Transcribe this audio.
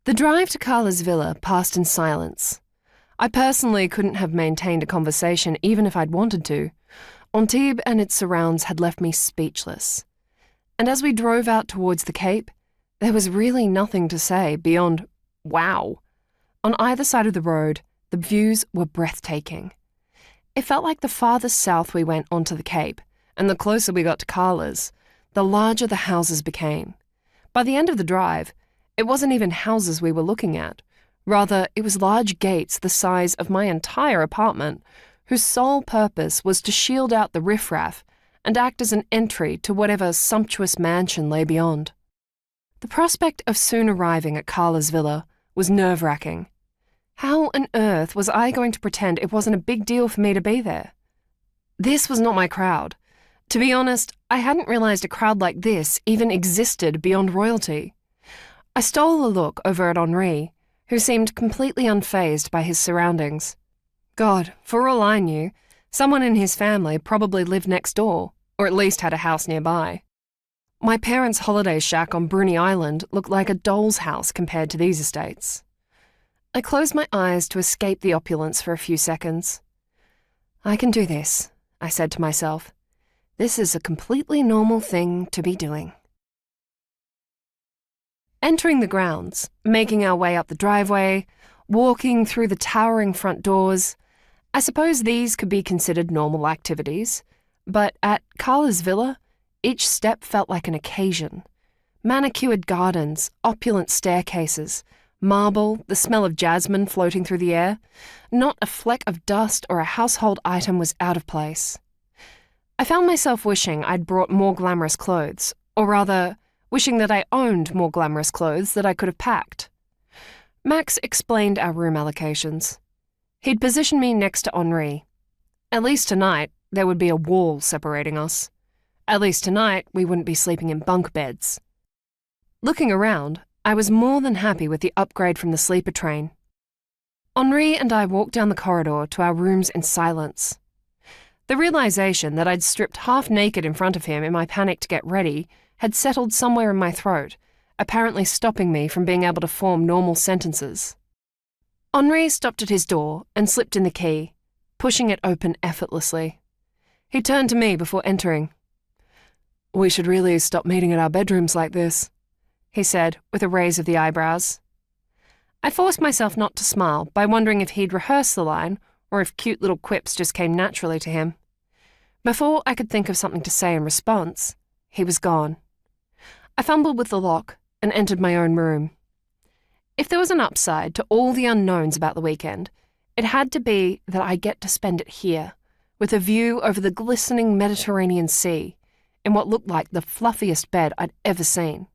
The drive to Carla's villa passed in silence. I personally couldn't have maintained a conversation even if I'd wanted to. Antibes and its surrounds had left me speechless. And as we drove out towards the Cape, there was really nothing to say beyond, wow. On either side of the road, the views were breathtaking. It felt like the farther south we went onto the Cape, and the closer we got to Carla's, the larger the houses became. By the end of the drive, it wasn't even houses we were looking at. Rather, it was large gates the size of my entire apartment, whose sole purpose was to shield out the riffraff and act as an entry to whatever sumptuous mansion lay beyond. The prospect of soon arriving at Carla's villa was nerve-wracking. How on earth was I going to pretend it wasn't a big deal for me to be there? This was not my crowd. To be honest, I hadn't realized a crowd like this even existed beyond royalty. I stole a look over at Henri, who seemed completely unfazed by his surroundings. God, for all I knew, someone in his family probably lived next door, or at least had a house nearby. My parents' holiday shack on Bruny Island looked like a doll's house compared to these estates. I closed my eyes to escape the opulence for a few seconds. I can do this, I said to myself. This is a completely normal thing to be doing. Entering the grounds, making our way up the driveway, walking through the towering front doors, I suppose these could be considered normal activities, but at Carla's villa, each step felt like an occasion. Manicured gardens, opulent staircases, marble, the smell of jasmine floating through the air. Not a fleck of dust or a household item was out of place. I found myself wishing I'd brought more glamorous clothes, or rather, wishing that I owned more glamorous clothes that I could have packed. Max explained our room allocations. He'd positioned me next to Henri. At least tonight, there would be a wall separating us. At least tonight, we wouldn't be sleeping in bunk beds. Looking around, I was more than happy with the upgrade from the sleeper train. Henri and I walked down the corridor to our rooms in silence. The realization that I'd stripped half naked in front of him in my panic to get ready had settled somewhere in my throat, apparently stopping me from being able to form normal sentences. Henri stopped at his door and slipped in the key, pushing it open effortlessly. He turned to me before entering. "We should really stop meeting at our bedrooms like this," he said with a raise of the eyebrows. I forced myself not to smile by wondering if he'd rehearsed the line or if cute little quips just came naturally to him. Before I could think of something to say in response, he was gone. I fumbled with the lock and entered my own room. If there was an upside to all the unknowns about the weekend, it had to be that I get to spend it here, with a view over the glistening Mediterranean Sea, in what looked like the fluffiest bed I'd ever seen.